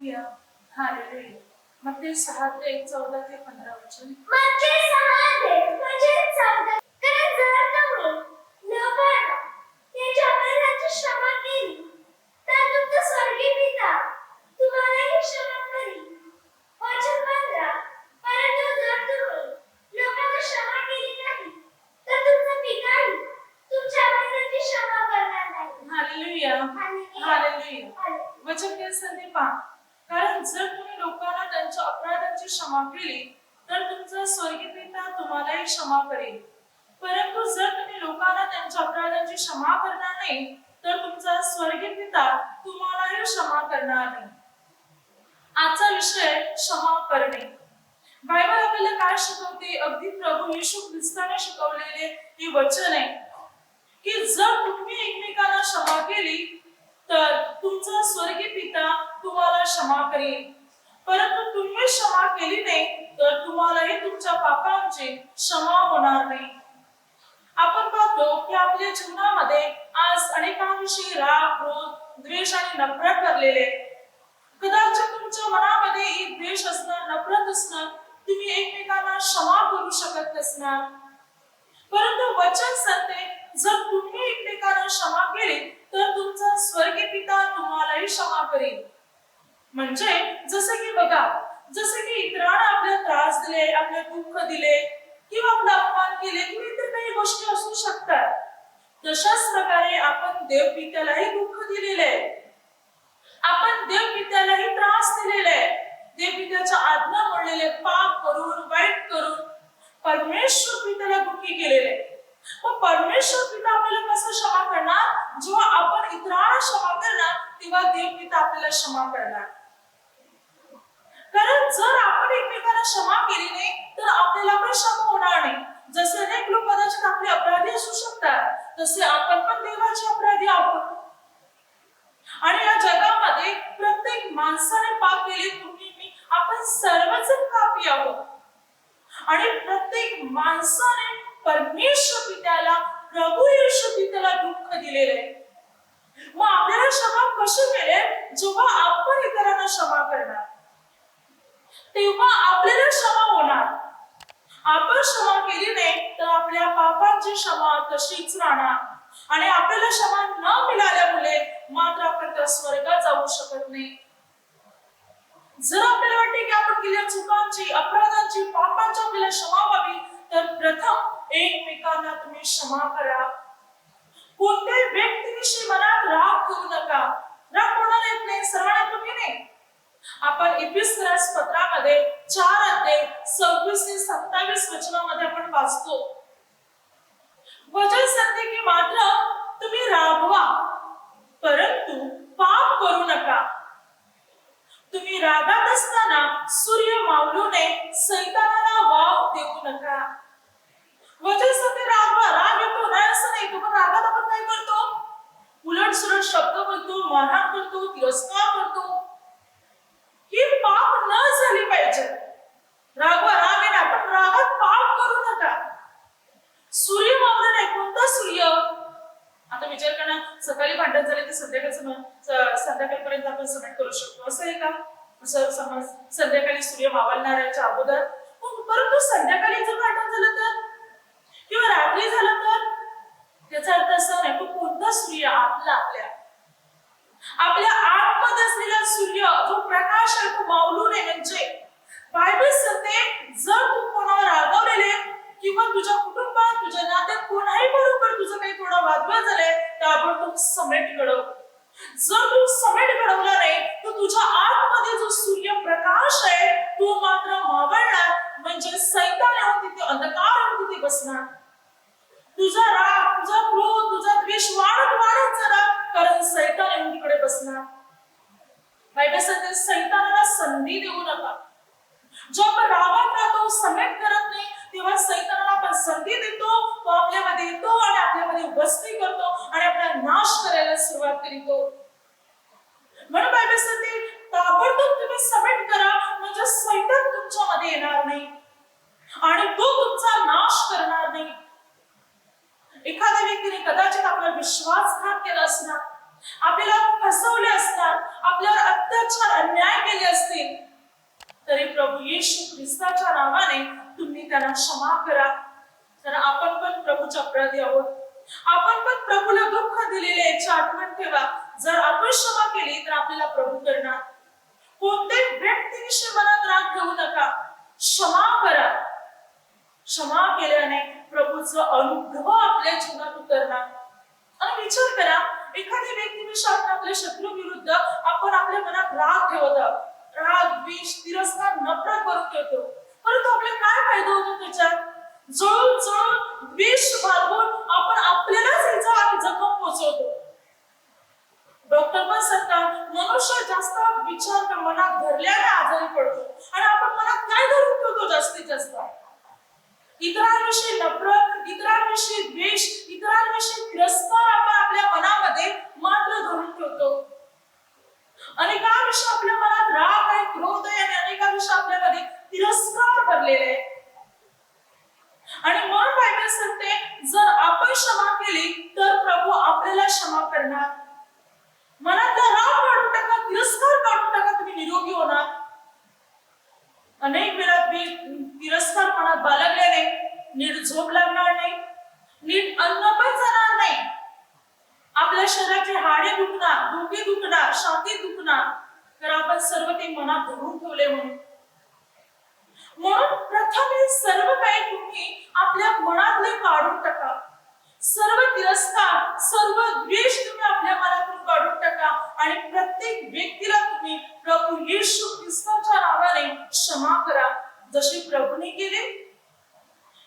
Hallelujah, hallelujah. मत्ती 6:14 ते 15 वचन. मत्ती 6:14. कारण जर तुम्ही लोकांना त्यांच्या अपराधांची क्षमा केली तर तुमचा स्वर्गीय पिता तुम्हालाही क्षमा करील. वचन 15. परंतु जर तुम्ही लोकांना क्षमा केली नाही तर तुमचा पिताही तुमच्या अपराधांची क्षमा करणार नाही. Hallelujah, hallelujah. वचन काय सांगते पहा, कारण जर तुम्ही लोकांना त्यांच्या अपराधांची क्षमा केली तर तुमचा स्वर्गीय पिता तुम्हालाही क्षमा करेल. परंतु जर तुम्ही लोकांना त्यांच्या अपराधांची क्षमा करणार नाही तर तुमचा स्वर्गीय पिता तुम्हालाही क्षमा करणार नाही. आजचा विषय क्षमा करणे. बायबल आपल्याला काय शिकवते? अगदी प्रभू येशू ख्रिस्ताने शिकवलेले हे वचन आहे की जर तुम्ही एकमेकांना क्षमा केली तर तुमचा स्वर्गीय पिता तुम्हाला क्षमा करेल. परंतु तुम्ही क्षमा केली नाही तर तुम्हालाही तुमच्या पापांची क्षमा होणार नाही. आपण पाहतो की आपल्या जीवनामध्ये आज अनेकांविषयी राग, क्रोध, द्वेष आणि नफरत भरलेले. कदाचित तुमच्या मनामध्ये एक द्वेष असणार, नफरत असणार, तुम्ही एकमेकांना क्षमा करू शकत नसणार. परंतु वचन सांगते जर तुम्ही एकमेकांना क्षमा केली तर तुमचा स्वर्गीय पिता तुम्हालाही क्षमा करेल. म्हणजे जसे की बघा, जसे की इतरांना आपल्याला त्रास दिले, आपल्याला दुःख दिले किंवा आपला अपमान केले किंवा इतर काही गोष्टी असू शकतात, तशाच प्रकारे आपण देवपित्यालाही दुःख दिलेले आहे. आपण देवपित्यालाही त्रास दिलेले आहे. देवपित्याच्या आज्ञा मोडलेले, पाप करून, वाईट करून परमेश्वर पित्याला दुःखी केलेले. मग परमेश्वर पिता आपल्याला कसं क्षमा करणार? जेव्हा आपण इतरांना क्षमा करणार तेव्हा देवपिता आपल्याला क्षमा करणार. कारण जर आपण एकमेकांना क्षमा केली नाही तर आपल्याला पण क्षमा होणार नाही. जसे अनेक लोक कदाचित आपले अपराधी असू शकतात तसे आपण पण देवाचे अपराधी आहोत. आणि या जगामध्ये प्रत्येक माणसाने पाप केले, तुम्ही मी, आपण सर्वजण पापी आहोत. आणि प्रत्येक माणसाने परमेश्वर पित्याला, प्रभू येशू पित्याला दुःख दिलेले. मग आपल्याला क्षमा कशी मिळेल? जेव्हा आपण इतरांना क्षमा करणार तेव्हा आपल्याला क्षमा होणार. आपण क्षमा केली नाही तर आपल्या पापांची क्षमा तशीच राहणार. आणि आपल्याला क्षमा न मिळाल्यामुळे मात्र आपण त्या स्वर्गात जाऊ शकत नाही. जर आपल्याला वाटते की आपण केलेल्या चुकांची, अपराधांची, पापांची आपल्याला क्षमा व्हावी तर प्रथम एकमेकांना तुम्ही क्षमा करा. कोणत्याही व्यक्तीविषयी मनात राग ठेवू नका. राग कोणाला येत नाही, सर्वांना तुम्ही नाही. आपण इफिसियन्स पत्रामध्ये 4:26-27 वचनामध्ये आपण वाचतो. वचन सांगते की मात्र तुम्ही रागवा परंतु पाप करू नका. तुम्ही रागात असताना सूर्य मावळू नये, सैतानाला वाव देऊ नका. वचन सांगते रागवा. राग येतो नाही असं नाही, तो पण रागात आपण काय करतो? उलट सुलट शब्द बोलतो, मारहाण करतो, तिरस्कार करतो. ही पाप न झाली पाहिजे. रागवा, राग आहे ना, पण रागात पाप करू नका. सूर्य मावळू नये. कोणता सूर्य? आता विचार करा, सकाळी भांडण झाले की संध्याकाळपर्यंत आपण सबमिट करू शकतो असं आहे का? असं समज संध्याकाळी सूर्य मावळणाऱ्याच्या अगोदर. परंतु संध्याकाळी जर भांडण झालं तर किंवा रात्री झालं तर त्याचा अर्थ असा नाही. तो कोणता सूर्य? आपल्या आतमध्ये असलेला सूर्य जो प्रकाश आहे तो मावळू नये. म्हणजे बायबल सांगते जर तू कोणावर रागावलेले किंवा तुझ्या कुटुंबात, तुझ्या नात्यात कोणाही बरोबर तुझं काही थोडा वादविवाद झालाय तर आपण तो समेट घडव. जर तू समेट घडवला नाही तर तुझ्या आतमध्ये जो सूर्यप्रकाश आहे तो मात्र मावळणार. म्हणजे सैतान येऊन तिथे, अंधकार येऊन तिथे बसणार. तुझा राग, तुझा क्रोध, तुझा द्वेष वाढत जाणार कारण सैतान येऊन तिकडे बसणार. बायबल सांगते सैतानाला संधी देऊ नका. जो आपण रागात राहतो, समेट करत नाही, तेव्हा सैतानाला आपण संधी देतो. तो आपल्यामध्ये येतो आणि आपल्यामध्ये उपस्थित करतो आणि आपला नाश करायला सुरुवात करतो. म्हणून बायबल सांगते ताबडतोब तुम्ही समेट करा म्हणजे सैतान तुमच्यामध्ये येणार नाही आणि तो तुमचा नाश करणार नाही. एखाद्या व्यक्तीने कदाचित आपला विश्वासघात केला असणार, आपल्याला फसवले असणार, आपल्यावर अत्याचार अत्याचार अन्याय केले असतील तरी प्रभू येशू ख्रिस्ताच्या नावाने तुम्ही त्यांना क्षमा करा. तर आपण पण प्रभूच्या अपराधी आहोत. आपण पण प्रभूला दुःख दिलेले याची आठवण ठेवा. जर आपण क्षमा केली तर आपल्याला प्रभू करणार. कोणत्याही व्यक्तीविषयी मनात राग ठेवू नका. क्षमा करा. क्षमा केल्याने प्रभूचा अनुग्रह आपल्या जीवनात उतरणार. आणि विचार करा, एखाद्या व्यक्तीविषयी आपण आपल्या शत्रू विरुद्ध आपण आपल्या मनात राग ठेवत आहोत. राग, द्वेष, तिरस्कार, नफरत करून ठेवतो. परंतु आपल्याला काय फायदा होतो त्याच्यात? जळून जळून द्वेष बाळगून आपण आपल्यालाच इजा आणि जखम पोचवतो. डॉक्टर पण सांगतात मनुष्य जास्त विचार मनात धरल्याने आजारी पडतो. आणि आपण मनात काय धरून ठेवतो जास्तीत जास्त? इतरांविषयी नफरत, इतरांविषयी द्वेष, इतरांविषयी तिरस्कार आपण आपल्या मनामध्ये मात्र धरून ठेवतो. अनेकांविषयी आपल्या मनात राग आहे, क्रोध आहे आणि अनेकांविषयी आपल्यामध्ये तिरस्कार भरलेले आहे. आणि म्हणून बायबल सांगते जर आपण क्षमा केली तर प्रभू आपल्याला क्षमा करणार. मनातला राग काढून टाका, तिरस्कार काढून टाका, तुम्ही निरोगी होणार. अनेक वेळा तिरस्कार मनात बाळगल्याने नीट झोप लागणार नाही, नीट अन्न पण जाणार नाही, आपल्या शरीराचे हाडे दुखणार, डोके दुखणार, छाती दुखणार. तर आपण सर्व ते मनात धरून ठेवले म्हणून प्रथम हे सर्व काही तुम्ही आपल्या मनातले काढून टाका. सर्व तिरस्कार, सर्व द्वेष तुम्ही आपल्या मनातून काढून टाका आणि प्रत्येक व्यक्तीला तुम्ही प्रभू येशू ख्रिस्ताच्या नावाने क्षमा करा जसे प्रभूने केले.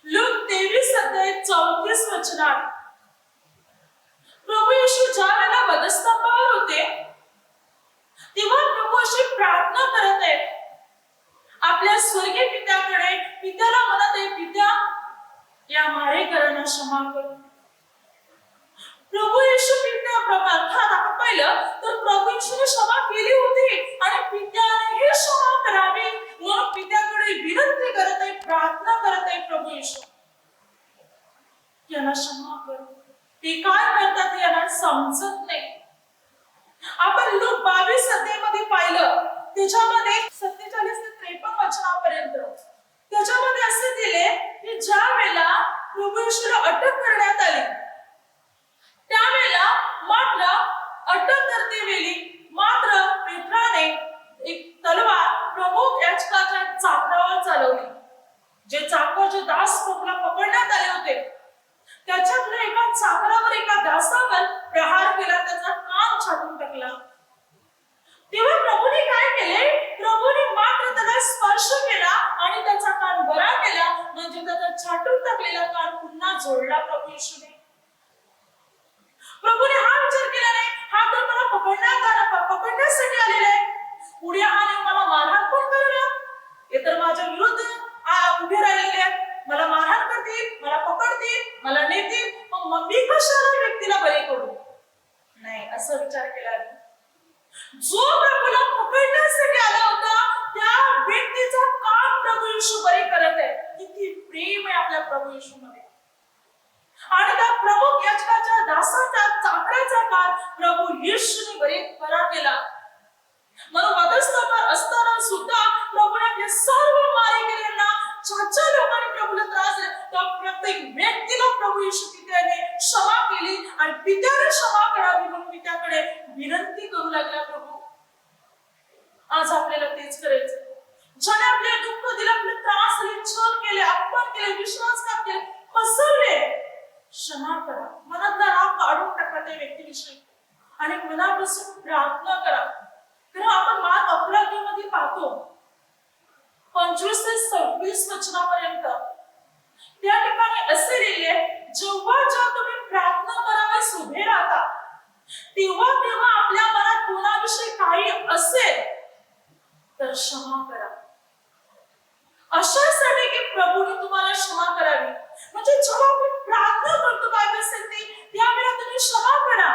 लूक 23:34 वचनात प्रभू येशू ज्या वेळेला वधस्तंभावर होते तेव्हा प्रभू अशी प्रार्थना करत आहेत आपल्या स्वर्गीय पित्याकडे. पित्याला म्हणत आहे, पित्या या मारेकरांना क्षमा कर. प्रभू येशू पित्या अर्थात आपण पाहिलं तर प्रभू येशूने क्षमा केली होती आणि पित्याने हे क्षमा करावी म्हणून पित्याकडे विनंती करत आहे, प्रार्थना करत आहे प्रभू येशू यांना क्षमा कर. ते काय करतात यांना समजत नाही. आपण लूक 22 अध्यायामध्ये पाहिलं त्याच्यामध्ये 47 ते 53 वचनापर्यंत त्याच्यामध्ये असे दिले की ज्या वेळेला प्रभू येशूला अटक करण्यात आली त्यावेळेला मात्र अटक करते वेळी मात्र पेत्राने एक तलवार प्रमुख याजकाच्या चाकरावर चालवली. जे चाकराचे दास प्रभूला पकडण्यात आले होते त्याच्यातल्या एका चाकरावर एका दासावर प्रहार केला, त्याचा कान छाटून टाकला. तेव्हा प्रभूने काय केले? प्रभूने मात्र त्याला स्पर्श केला आणि त्याचा कान बरा केला, म्हणजे त्याचा छाटून टाकलेला कान पुन्हा जोडला प्रभू येशूने. प्रभूने हा विचार केला नाही, हा तर मला पकडण्यासाठी आलेला आहे, पुढे आले मला मारहाण पण करणार, हे तर माझ्या विरुद्ध उभे राहिलेले आहेत, मला मारहाण करतील, मला पकडतील, मला नेतील, मग मी कशाला व्यक्तीला बळी करू? नाही, असं विचार केला. जो प्रभूला पकडण्यासाठी आला होता त्या व्यक्तीचा कान प्रभू येशू बरी करत आहे. किती प्रेम आहे आपल्या प्रभू येशूमध्ये. आणि त्या प्रमुख याजकाच्या दासाचा चाकराचा कान प्रभू येशूने बरा केला. म्हणून वधस्तंभावर असताना सुद्धा प्रभूने आपल्या सर्व मारेकऱ्यांना ज्या लोकांनी प्रभूला त्रास दिला त्या प्रत्येक व्यक्तीला प्रभू येशू पित्याने क्षमा केली आणि पित्याने क्षमा करावी म्हणून पित्याकडे विनंती करू लागला. प्रभू आज आपल्याला तेच करायचं. ज्याने आपल्याला दुःख दिलं, आपले त्रास दिले, छळ केले, अपमान केले, विश्वासघात केले, फसवले, क्षमा करा. मनातला राग काढून टाका त्या व्यक्तीविषयी आणि मनापासून प्रार्थना करा. कारण आपण मान अपराधीमध्ये पाहतो 25 ते 26 वचनापर्यंत त्या ठिकाणी असे लिहिले, जेव्हा तुम्ही प्रार्थना करावयास उभे राहता तेव्हा आपल्या मनात कोणाविषयी काही असेल तर क्षमा करा. अशासाठी की प्रभूने तुम्हाला क्षमा करावी. म्हणजे जेव्हा आपण प्रार्थना करतो बायबल सांगते त्यावेळेला तुम्ही क्षमा करा.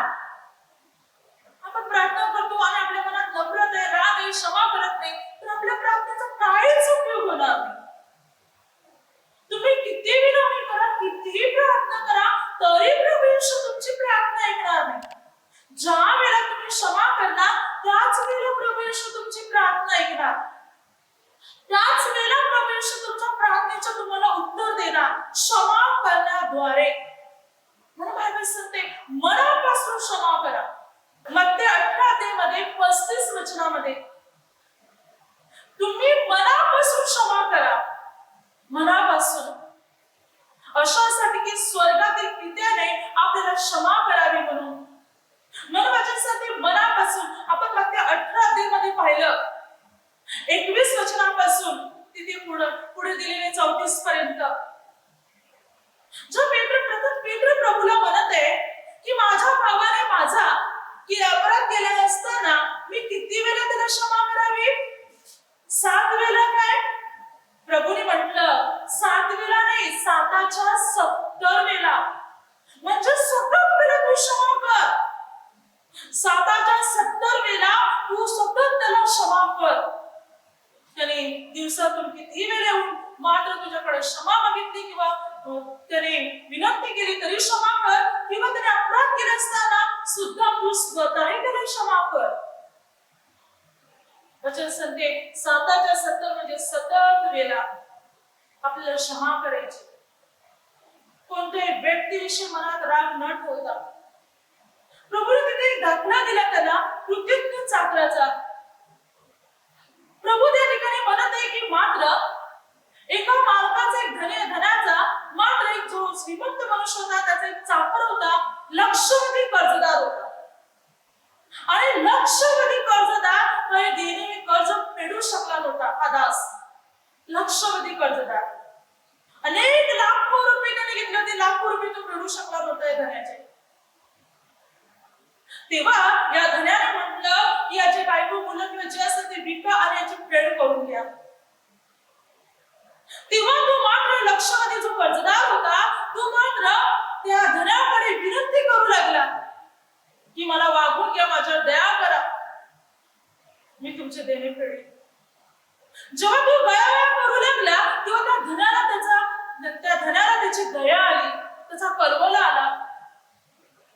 आपण प्रार्थना करतो आणि आपल्या मनात नफरत आहे, राग आहे, क्षमा करत नाही तर आपल्या प्रार्थनेचा काहीच उपयोग होणार नाही. तुम्ही किती विनवणी करा, कितीही प्रार्थना करा तरी प्रभू येशू तुमची प्रार्थना ऐकणार नाही. ज्या वेळेला तुम्ही क्षमा करणार त्याच वेळेला प्रभू येशू प्रार्थना ऐकणार. त्याच वेळेला प्रभू येशू तुमच्या प्रार्थनेचं तुम्हाला उत्तर देणार क्षमा करण्याद्वारे. म्हणून बायबल सांगते मनापासून क्षमा करा. मत्ते 18 मध्ये 35 वचनामध्ये तुम्ही मनापासून क्षमा करा. मनापासून अशासाठी की स्वर्गातील पित्याने आपल्याला क्षमा करावी म्हणून. म्हणून माझ्यासाठी मनापासून आपण मत्ते 18 मध्ये पाहिलं 21 वचनापासून तिथे पुढे दिलेले 34 पर्यंत. जो पेत्र प्रभूला म्हणत आहे की माझ्या भावाने माझा की अपराध केला असताना मी किती वेळा त्याला क्षमा करावी? 7 वेळा. काय प्रभूने म्हटलं 7 वेळा नाही, 7च्या 70 वेळा. म्हणजे 70 वेळा तू क्षमा कर. 7च्या 70 वेळा तू सतत त्याला क्षमा कर. त्याने दिवसातून किती वेळ येऊन मात्र तुझ्याकडे क्षमा मागितली किंवा त्याने विनंती केली तरी क्षमा कर, किंवा त्याने अपराध केला असताना सुद्धा तू स्वतःही त्याला क्षमा कर. वचन सांगते 7च्या 70 म्हणजे सतत वेळा आपल्याला क्षमा करायची. कोणत्याही व्यक्तीविषयी मनात राग न ठेवता. प्रभूने तिथे एक दाखला दिला त्याला कृतज्ञ चाकराचा. प्रभू त्या ठिकाणी म्हणत आहे की मात्र एका मालकाचा एक धनाचा मात्र एक जो श्रीमंत मनुष्य होता त्याचा एक चाकर होता, लक्षावधी कर्जदार होता. आणि लक्षावधी कर्जदार काही देणे कर्ज फेडू शकला नव्हता. हा दास लक्षावधी कर्जदार अनेक लाखो रुपये त्याने घेतले होते, लाखो रुपये तो फेडू शकला नव्हता या धन्याचे. तेव्हा या धन्याने म्हटलं की याचे बायको मुलं किंवा जे असतं ते विका आणि याची फेड करून घ्या. तेव्हा तो मात्र लक्षावधी जो कर्जदार होता तो मात्र त्या धन्याकडे विनंती करू लागला की मला वागून घ्या, माझ्यावर दया करा, मी तुमचे देणे फेडेन. जेव्हा तो दया करू लागला तेव्हा त्या धन्याला त्याची दया आली, त्याचा कलवला आला.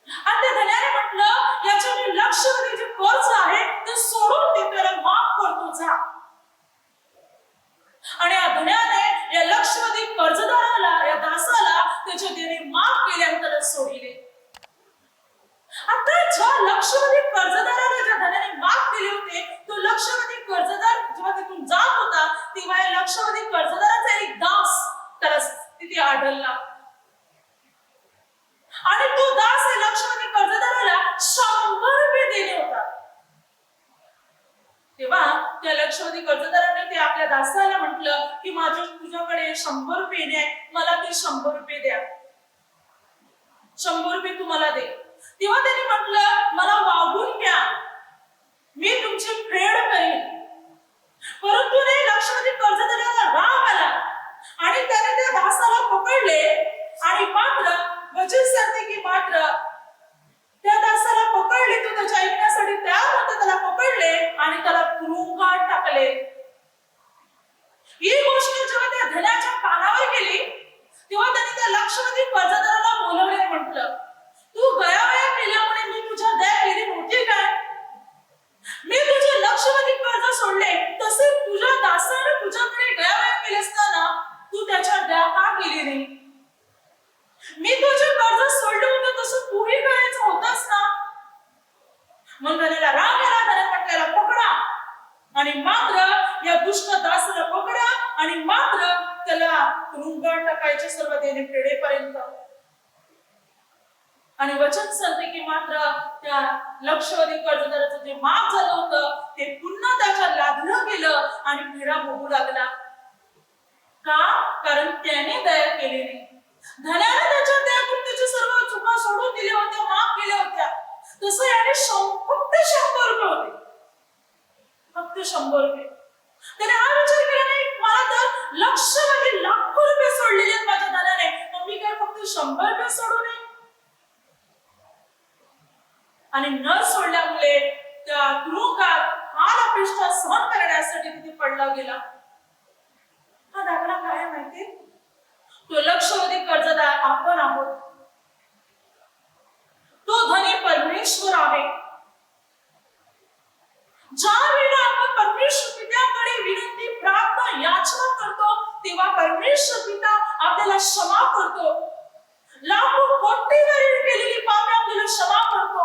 आणि त्या धन्याने म्हटलं याच्या मी लक्षावधी जे कर्ज आहे ते सोडून दे, त्याला माफ करतो जा. आणि या धन्याने या लक्षावधी कर्जदाराला, या दासाला त्याचे देणे माफ केले आणि त्याला सोडले. आता ज्या लक्षावधी कर्जदाराला ज्या धन्याने माफ केले होते तो लक्षावधी कर्जदार जेव्हा तिथून जात होता तेव्हा या लक्षावधी कर्जदाराचा एक दास त्याला तिथे आढळला. आणि तो दास या लक्षावधी कर्जदाराला 100 रुपये दिले होता. तेव्हा त्या लक्षावधी कर्जदाराने ते आपल्या दासाला म्हटलं की तुझ्याकडे 100 रुपये आहे, मला ते 100 रुपये द्या, 100 रुपये तुम्हाला दे. तेव्हा त्याने म्हटलं मला वागून घ्या, मी तुमची फेड करेन. परंतु नाही, लक्षावधी कर्जदाराला राग आला आणि त्याने त्या दासाला पकडले. आणि मात्र वचन सांगते की मात्र त्या दासाला पकडले, तो त्याच्या ऐकण्यासाठी तयार होता, त्याला पकडले आणि त्याला तुरुंगात टाकले. ही गोष्ट जेव्हा त्या धन्याच्या कानावर गेली तेव्हा त्याने त्या लक्षावधी कर्जदाराला बोलवले, म्हटलं तू गयावया केल्यामुळे मी तुझ्या दया केली नव्हती काय? मी तुझे लक्षावधी कर्ज सोडले, तसे तुझ्या दासाने तुझ्याकडे गयावया केले असताना तू त्याच्या दया का केली नाही? मी तुझे कर्ज सोडले होते तसं तूही करायचं होतास ना. मग त्याला राग आला, त्याने म्हटलेला पकडा आणि मात्र या दुष्ट दासाला पकडा आणि मात्र त्याला तुरुंगात टाकायचे सर्व देणे फेडेपर्यंत. आणि वचन सांगते की मात्र त्या लक्षावधी कर्जदाराचं जे माफ झालं होतं ते पुन्हा त्याच्या लादलं गेलं आणि फेडा भोगू लागला. का? कारण त्याने दया केली नाही. धन्याने त्याच्या दयाकृतीचे सर्व चुका सोडून दिल्या होत्या, माफ केल्या होत्या. तसं याने फक्त 100 रुपये होते, फक्त 100 रुपये. त्याने हा विचार केला नाही मला तर लक्षावधी लाखो रुपये सोडलेले आहेत माझ्या धन्याने, मग मी काय फक्त 100 रुपये सोडू नये? आणि न सोडल्यामुळे त्या तुरुंगात हाल अपेष्टा सहन करण्यासाठी तिथे पडला गेला. हा दाखला काय माहिती? तो लक्षावधी कर्जदार आपण आहोत. तो धनी परमेश्वर आहे. ज्या वेळेला आपण परमेश्वर परमेश्वर पिता आपल्याला क्षमा करतो. लाखो कोटी वेळी केलेली पापे आपल्याला क्षमा करतो.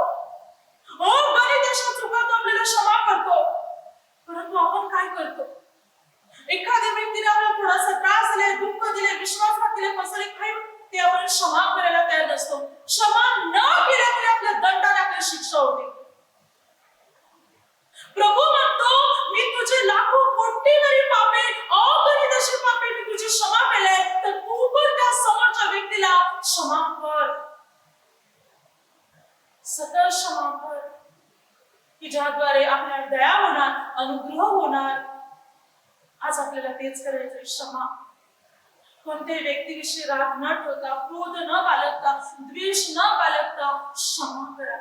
गणित अशा चुका तो आपल्याला क्षमा करतो. परंतु आपण काय करतो? एखाद्या व्यक्तीने आपल्याला थोडासा त्रास दिले, दुःख दिले, विश्वासघात केले, फसवले, काही ते आपण क्षमा करायला तयार नसतो. क्षमा न केल्यामुळे आपल्या दंडाने आपली शिक्षा होते. प्रभू म्हणतो, मी तुझे लाखो कोटी वेळी पापे, अगणित अशी पापे मी तुझी क्षमा केले, तर तू पण त्या समोरच्या व्यक्तीला क्षमा कर. सतत क्षमा कर, की ज्याद्वारे आपल्याला दया होणार, अनुग्रह होणार. आज आपल्याला तेच करायचं. क्षमा. कोणत्याही व्यक्तीविषयी राग न ठेवता, क्रोध न बाळगता, द्वेष न बाळगता क्षमा करा.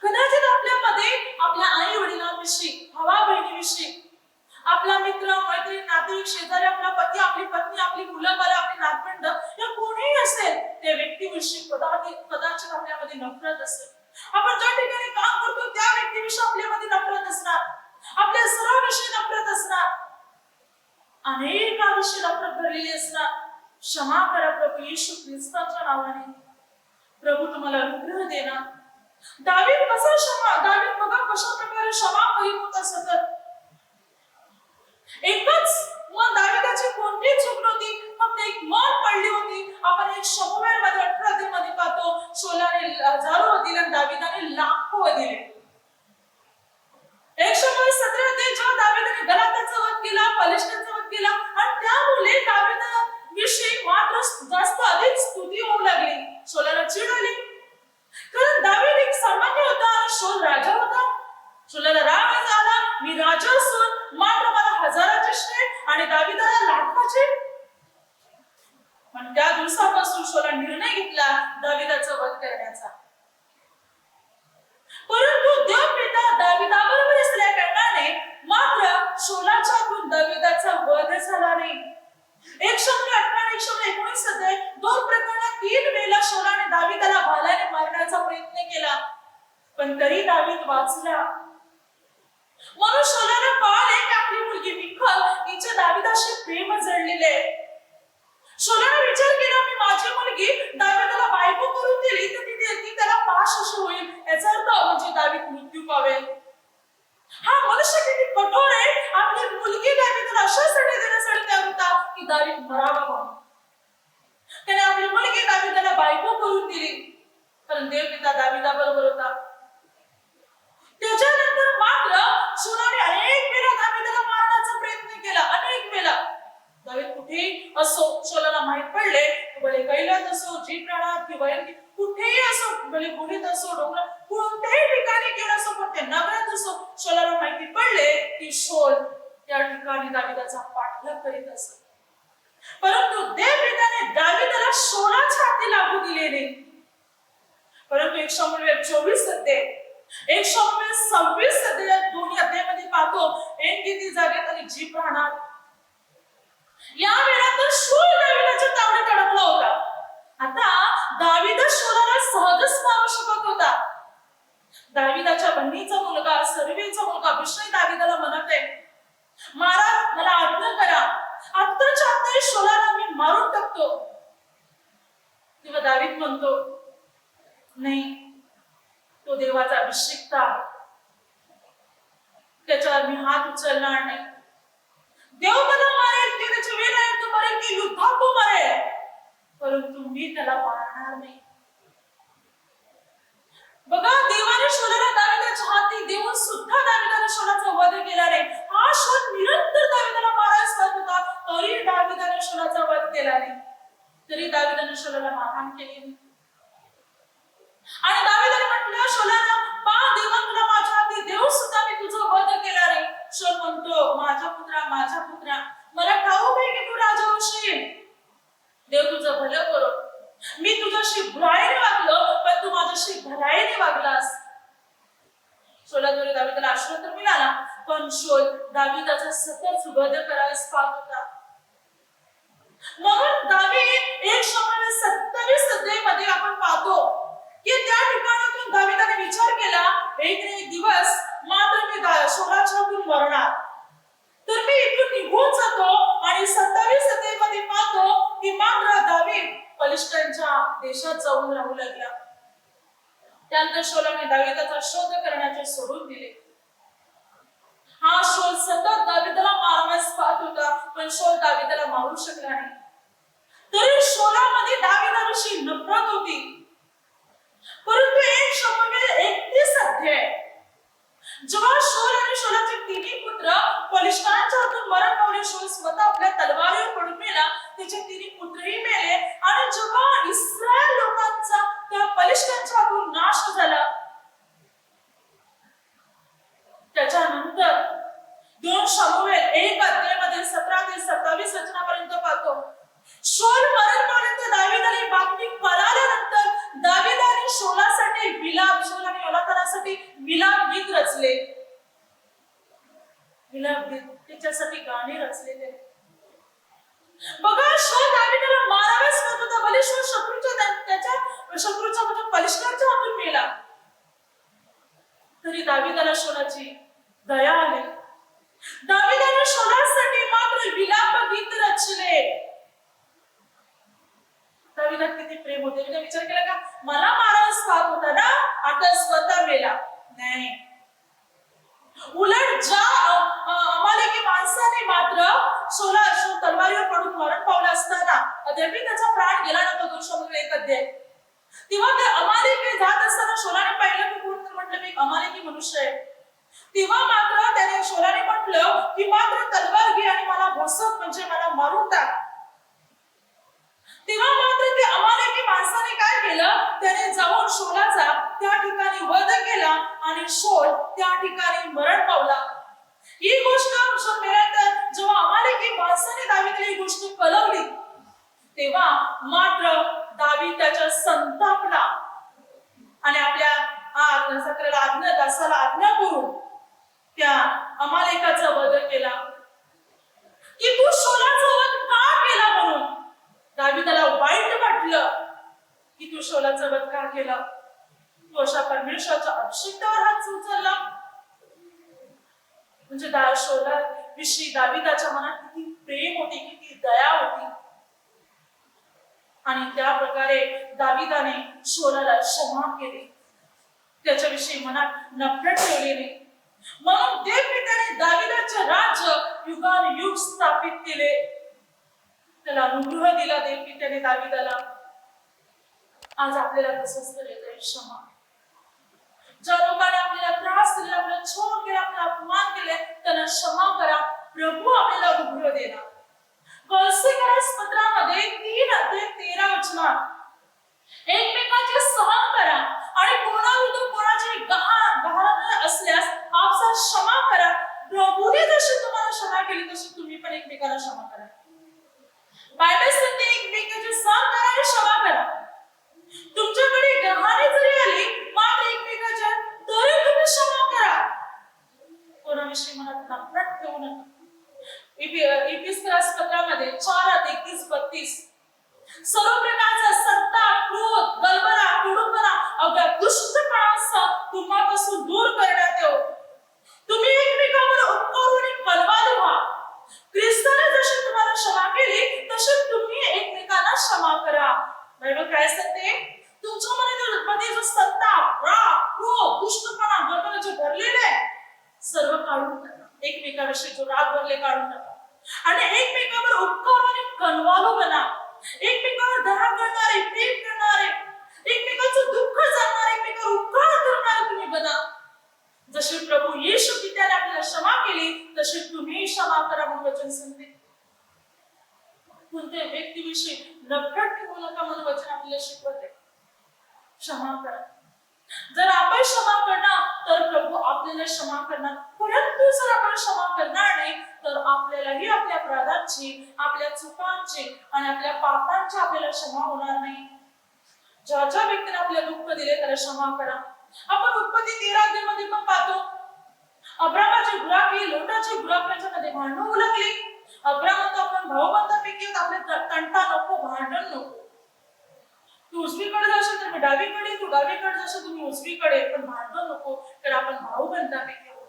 कदाचित आपल्यामध्ये आपल्या आई वडिलांविषयी, भावा बहिणीविषयी, आपला मित्र मैत्रीण नातेवाईक शेजारी, आपला पती, आपली पत्नी, आपली मुलं बाळ, आपली नातवंड, या कोणीही असेल त्या व्यक्तीविषयी कदाचित आपल्यामध्ये नफरत असेल. आपण ज्या ठिकाणी काम करतो त्या व्यक्तीविषयी आपल्यामध्ये नफरत असणार, आपल्या सराविषयी नफरत असणार, अनेकांविषयी नफरत भरलेली असणार. क्षमा करा प्रभू येशू ख्रिस्ताच्या नावाने. प्रभू तुम्हाला अनुग्रह देणार. दावीद बघा कशा प्रकारे क्षमा करीत होता सतत. एकच मन, दावीदाची कोणती चूक नव्हती, फक्त एक मन पडली होती. आपण एक शमूएल मध्ये 18 मध्ये पाहतो, शौलाने हजारो दिले आणि दावीदाने लाखो दिले. एक शमूएल 17 जेव्हा दावीदाने गलात्याचा वध केला, पलिश्तीचा वध केला, आणि त्यामुळे दावीदाविषयी मात्र जास्त अधिक स्तुती होऊ लागली. शौलाला चीड आली, कारण दावीद एक सामान्य होता आणि शौल राजा होता. शौलाला राग आला, मी राजा असून मात्र मला हजाराचे श्रेय आणि दावीदाला लाखाचे. पण त्या दिवसापासून शौला निर्णय घेतला दावीदाचा वध करण्याचा. परंतु देव पिता दावीदाबरोबर असल्या कारणाने मात्र शौलाच्या हातून दावीदाचा वध झाला नाही. 1 शमूएल 18 आणि 1 शमूएल 19 मध्ये 2 प्रकरणात 3 वेळा शौलाने दावीदाला भाल्याने मारण्याचा प्रयत्न केला, पण तरी दावीद वाचला. म्हणून शौलाला कळले की आपली मुलगी मिखल हिचे दावीदाशी प्रेम जडलेले. शौलाने विचार केला, मी माझी मुलगी दावीदाला बायको करून दिली तर ती त्याला पाश अशी होईल, याचा अर्थ म्हणजे दावीद मृत्यू पावेल. हा मनुष्य किती कठोर आहे. आपली मुलगी दावीदाला अशासाठी देण्यासाठी तयार होता की दावीद मरावा म्हणून. त्याने आपली मुलगी दावीदाला बायको करून दिली, कारण देव पिता दावीदाबरोबर होता. त्याच्यानंतर मात्र शौलाने अनेक वेळा दावीदाला मारण्याचा प्रयत्न केला, अनेक वेळा. दावीद कुठेही असो, शौलाला माहित पडले, भले कैलात असो, जीवराणात किंवा कुठेही असो, भले गुढीत असो, डोंगरात, कोणत्याही ठिकाणी गेला असो, कोणत्या नगरात असो, शौलाला माहिती पडले की शौल त्या ठिकाणी दावीदाचा पाठलाग करीत असत. परंतु देवपिताने दावीदाला शौलाच्या हाती लागू दिले नाही. परंतु 1 शमूएल 24 अध्याय, 1 शमूएल 26 अध्याय, दोन्ही अध्यायामध्ये पाहतो एनगिदी जागेत आणि जीवराणात. या वेळा तर शौल दावीदाच्या तावडीत अडकला होता. आता दावीद शौलाला सहजच मारू शकत होता. दावीदाच्या बहिणीचा मुलगा, सर्वेचा मुलगा बिश्राई दावीदाला म्हणत आहे, महाराज मला आज्ञा करा, आत्ताच्या आत्ता शौलाला मी मारून टाकतो. तेव्हा दावीद म्हणतो, नाही, तो देवाचा अभिषिक्त आहे, त्याच्यावर मी हात उचलणार नाही. देव त्याला मारेल, ते त्याच्या वेळेला तो मरेल, की युद्धात तो मरेल, परंतु मी त्याला मारणार नाही. बघा, देवाने शौलाला दावीदाच्या हाती देऊन सुद्धा दावीदाने शौलाचा वध केला नाही. हा शौल निरंतर दावीदाला मारायला सांगत होता, तरी दावीदाने शौलाचा वध केला नाही. तरी दावीदाने शौलाला मारहाण केली नाही. आणि दावीदाने म्हटलं शौलाला, पहा देवा तुला माझ्या हाती देऊन सुद्धा मी तुझा वध केला नाही. शौल म्हणतो, माझा पुत्रा, मला ठाऊक आहे की तू राजा होशील. देव तुझं भलं करो. मी तुझ्याशी बुराईने वागलो, पण तू माझ्याशी भलाईने वागलास. शौलाद्वारे दावीदाला आशीर्वाद तर मिळाला, पण शौल दावीदाचा सतत वध करायला पाहत होता. म्हणून दावीद 1 शमूएल 27 अध्यायामध्ये आपण पाहतो की त्या ठिकाणातून दावीदाने विचार केला, एक दिवस मात्र मी शौलाच्या हातून मरणार, तर मी इथून निघून जातो. आणि 27 अध्यायामध्ये पाहतो की मात्र दावीद पलिष्ठांच्या देशात जाऊन राहू लागला. त्यानंतर शौलाने दावीदाचा शोध करण्याचे सोडून दिले. हा शौल सतत दावीदाला मारण्यास पाहत होता, पण शौल दावीदाला मारू शकला नाही. तरी शौलामध्ये दावीदाविषयी नफरत होती. परंतु 1 शमूएल 31 अध्याय जेव्हा शौल आणि शौलाचे तिन्ही पुत्र पलिष्ठांच्या हातून मरण पावले, शौल स्वतः आपल्या तलवारीवर पडून मेला, त्याचे तिन्ही पुत्रही मेले. आणि जेव्हा इस्रायल लोकांचा त्या पलिष्ठांच्या हातून नाश झाला, त्याच्यानंतर 2 शमूएल 1 अध्यायामध्ये 17 ते 27 वचनापर्यंत पाहतो. शौल मरण पावल्यानंतर दावीदाला बातमी कळाल्यानंतर दावीदाने शौलासाठी विलाप, शौल आणि योनातानासाठी विलाप गीत रचले. विलाप गीत, त्याच्यासाठी गाणे रचलेले. बघा, शौल दावीदाला मारावेच म्हणत होता, भले शौल शत्रूच्या म्हणजे पलिष्ठांच्या हातून मेला, तरी दावीदाला शौलाची दया आली. दावीदाने शौलासाठी मात्र विलाप गीत रचले. दावीदात किती प्रेम होते. म्हणजे विचार केला का, मला मारायला पाहत होता ना, आता स्वतः मेला. नाही, उलट ज्या अमालेकी माणसाने मात्र शौल तलवारीवर पडून मरण पावला असताना अद्यापही त्याचा प्राण गेला नव्हता. 2 शमूएल 1 अध्याय. तेव्हा ते अमालेकी जात असताना शौलाने पाहिलं की कोण म्हटलं मी अमालेकी मनुष्य आहे. तेव्हा मात्र त्याने शौलाने म्हटलं की मात्र तलवार घे आणि मला भोसक म्हणजे मला मारून टाक. तेव्हा मात्र ते अमालेकी माणसाने काय केलं, त्याने जाऊन शौलाचा त्या ठिकाणी वध केला आणि शौल त्या ठिकाणी मरण पावला. ही गोष्ट जेव्हा अमालेकी माणसाने दावीदाला ही गोष्ट कळवली, तेव्हा मात्र दावीद त्याच्या संतापला आणि आपल्या दासाला आज्ञा करून त्या अमालेकाचा वध केला. की तू शौलाचा वध का केला म्हणून दावीदाला वाईट वाटलं की तू शौलाचा वध का केला. तू अशा परमेश्वराच्या अभिषेकावर हात उचलला. म्हणजे शौला विषयी दावीदाच्या मनात किती प्रेम होते, किती दया होती. आणि त्या प्रकारे दावीदाने शौलाला क्षमा केली, त्याच्याविषयी मनात नफरत ठेवली नाही. म्हणून देवपित्याने दावीदाचे राज्य युगानुयुग स्थापित केले. त्याला अनुग्रह दिला देवपित्याने दावीदाला. आज आपल्याला तसंच करायचंय, क्षमा. ज्या लोकांनी आपल्याला त्रास दिला, आपल्याला छळ केला, आपल्याला अपमान केले, त्यांना क्षमा करा. प्रभू आपल्याला अनुग्रह देणार. कॉलसीकरस पत्रामध्ये 3 अध्याय 13 वचनात एकमेकांचे सहन करा आणि कोणाविरुद्ध कोणाची गहाण असल्यास आपसा क्षमा करा. प्रभूने जशी तुम्हाला क्षमा केली तशी तुम्ही पण एकमेकांना क्षमा करा. बायबल सांगते एकमेकांचे सहन करा आणि क्षमा करा. तुमच्याकडे गहाणी जरी आली मात्र एकमेकांच्या तरी तुम्ही क्षमा करा. कोणाविषयी मनात नफरत ठेवू नका. इफिसियन्स पत्रामध्ये 4:31-32 सर्व प्रकारचा सत्ता, क्रोध, गलबला, कुडूपणा, अवघ्या दुष्टपणाचा तुम्हापासून दूर करण्यात येऊ. तुम्ही एकमेकांवर उपकार आणि कळवाल व्हा. ख्रिस्ताने जशी तुम्हाला क्षमा केली तशी तुम्ही एकमेकांना क्षमा करा. बायबल काय सांगते, तुमच्या मनामध्ये जो सत्ता, राग, क्रोध, दुष्टपणा, गलबला जे भरलेले आहे सर्व काढून टाका. एकमेकांविषयी जो राग भरले काढून टाका आणि एकमेकांवर उपकार आणि कळवालू बना. एकमेकांवर दया करणारे, प्रेम करणारे, एकमेकांचं दुःख जाणणारे, एकमेकांवर उपकार करणारे तुम्ही बना. जसे प्रभू येशू ख्रिस्ताने आपल्याला क्षमा केली तशी तुम्ही क्षमा करा म्हणून वचन सांगते. कोणत्या व्यक्तीविषयी नफरत ठेवू नका म्हणून वचन आपल्याला शिकवते. क्षमा करा. जर आपण क्षमा करणार तर प्रभू आपल्याला क्षमा करणार. परंतु जर आपण क्षमा करणार नाही तर आपल्यालाही आपल्या अपराधांची, आपल्या चुकांची आणि आपल्या पापांची आपल्याला क्षमा होणार नाही. ज्या ज्या व्यक्तीने आपल्याला दुःख दिले त्याला क्षमा करा. आपण उत्पत्ती 13 अध्यायामध्ये पण पाहतो, अब्रामाची गुराखी, लोटाची गुराख्यांच्यामध्ये भांडण होऊ लागली. अब्राम म्हणतो आपण भाऊबंधापैकी आपले तंटा नको, भांडण नको. तू उजवीकडे जाशील तर मी डावीकडे, तू डावीकडे जाशील तुम्ही उजवीकडे, पण भांडण नको, तर आपण भाऊबंधापैकी आहोत.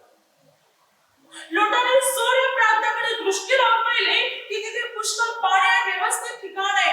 लोटाने सूर्य प्रांताकडे दृष्टी लावून पाहिले की तिथे पुष्कळ पाणी आणि व्यवस्थित ठिकाण आहे.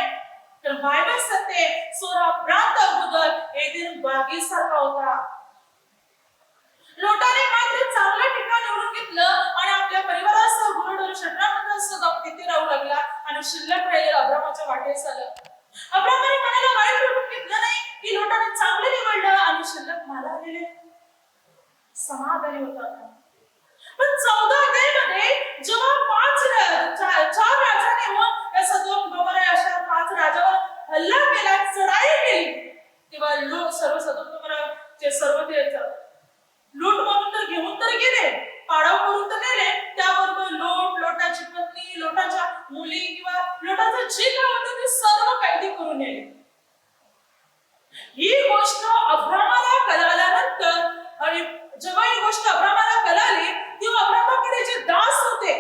मुली किंवा लोटाचं जे काय होतं ते सर्व कैदी करून नेले. ही गोष्ट अब्रामाला कळाल्यानंतर आणि जेव्हा ही गोष्ट अब्रामाला कळाली तेव्हा अब्रामाकडे जे दास होते,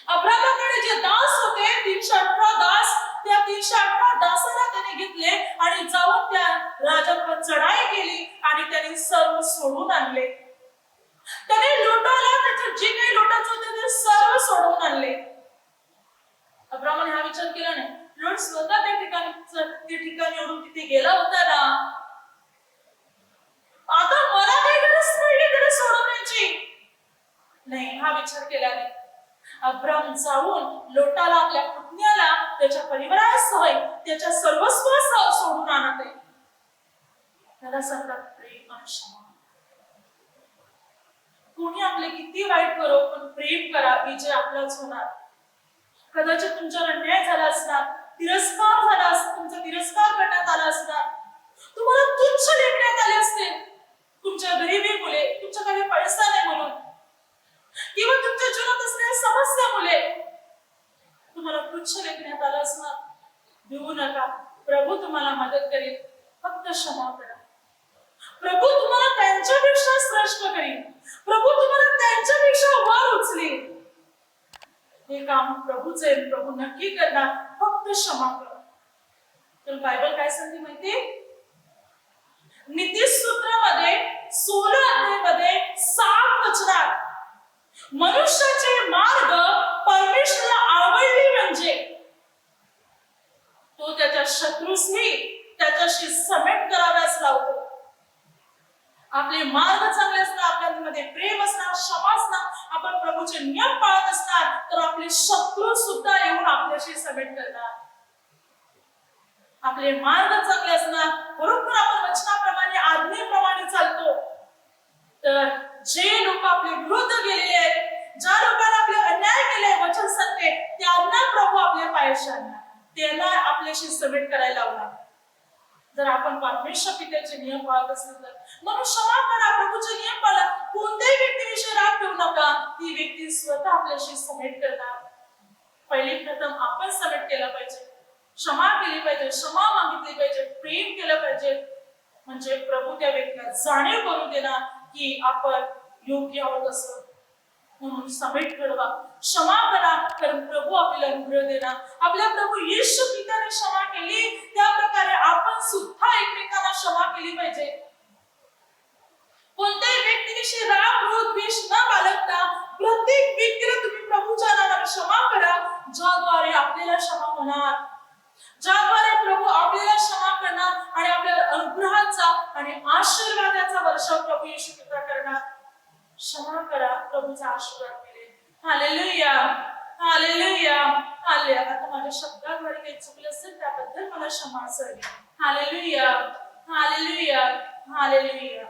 अब्रामाकडे जे दास होते 318 दास, त्या 318 दासाला त्याने घेतले आणि जाऊन त्या राजावर चढाई केली आणि त्याने सर्व सोडून आणले. त्याने लोटाला त्याचे जे काही लोटाचं होते ते सर्व सोडून आणले. अब्रामाने हा विचार केला नाही, लोट स्वतः त्या ठिकाणी ओढून तिथे गेला होता ना, आता मला काही गरज नाही त्याला सोडवण्याची. नाही, हा विचार केला नाही. अब्राम जाऊन लोटाला, आपल्या पुतण्याला, त्याच्या परिवारासह, त्याच्या सर्वस्वासह सोडून आणत आहे. त्याला सांगतात प्रेम आणि क्षमा. कोणी आपले किती वाईट करो पण प्रेम करा, विजय आपलाच होणार. कदाचित तुमच्यावर अन्याय झाला असणार, तिरस्कार झाला असता, तुमचा तिरस्कार करण्यात आला असणार, तुम्हाला तुच्छ लेखण्यात आले असते, तुमच्या गरिबी मुले, तुमच्याकडे पैसा नाही म्हणून, किंवा तुमच्या जीवनात असलेल्या समस्या मुले तुम्हाला तुच्छ लेखण्यात आलं असणार. भिवू नका, प्रभू तुम्हाला मदत करेल. फक्त क्षमा करा. प्रभू तुम्हाला त्यांच्यापेक्षा श्रेष्ठ करेल. प्रभू तुम्हाला त्यांच्यापेक्षा वर उचलेल. हे काम प्रभूच आहे, प्रभू नक्की करणार. फक्त क्षमा करा. तर बायबल काय सांगते माहितीये? नीतिसूत्रामध्ये 16 अध्यायामध्ये 7 वचनात मनुष्याचे मार्ग परमेश्वराला आवडले म्हणजे तो त्याच्या शत्रूसही त्याच्याशी समेट कराव्यास लावतो. आपले मार्ग चांगले असणार, आपल्यामध्ये प्रेम असणार, क्षमा असणार, आपण प्रभूचे नियम पाळत असणार, तर आपले शत्रू सुद्धा येऊन आपल्याशी समेट करणार. आपले मार्ग चांगले असणार, बरोबर आपण वचनाप्रमाणे, आज्ञेप्रमाणे चालतो, तर जे लोक आपले विरुद्ध गेलेले आहेत, ज्या लोकांना आपले अन्याय केले, वचन सांगते, त्यांना प्रभू आपल्या पायाशी आणणार, त्यांना आपल्याशी समेट करायला लावणार. जर आपण परमेश्वर पित्याचे नियम पाळत असेल तर म्हणून क्षमा करा, प्रभूचे नियम पाळा. कोणत्याही व्यक्तीविषयी राग ठेवू नका, ती व्यक्ती स्वतः आपल्याशी समेट करणार. पहिली प्रथम आपण समेट केला पाहिजे, क्षमा केली पाहिजे, क्षमा मागितली पाहिजे, प्रेम केलं पाहिजे. म्हणजे प्रभू त्या व्यक्तीला जाणीव करून देणार की आपण योग्य आहोत असं. म्हणून समेट घडवा, क्षमा करा, कारण प्रभू आपल्याला अनुग्रह देणार. आपल्या प्रभू येशू ख्रिस्ताने क्षमा केली त्या प्रकारे आपण सुद्धा एकमेकांना क्षमा केली पाहिजे. कोणत्याही व्यक्तीविषयी राग, क्रोध, द्वेष न बाळगता प्रत्येक व्यक्तीला तुम्ही प्रभूच्या नावाने क्षमा करा, ज्याद्वारे आपल्याला क्षमा होणार, ज्याद्वारे प्रभू आपल्याला क्षमा करणार आणि आपल्याला अनुग्रहाचा आणि आशीर्वादाचा वर्षाव प्रभू येशू ख्रिस्त करणार. क्षमा करा, प्रभूचा आशीर्वाद मिळेल. Hallelujah, hallelujah, hallelujah. आता माझ्या शब्दाद्वारे काही चुकलं असेल त्याबद्दल मला क्षमा असावी. Hallelujah, hallelujah, hallelujah.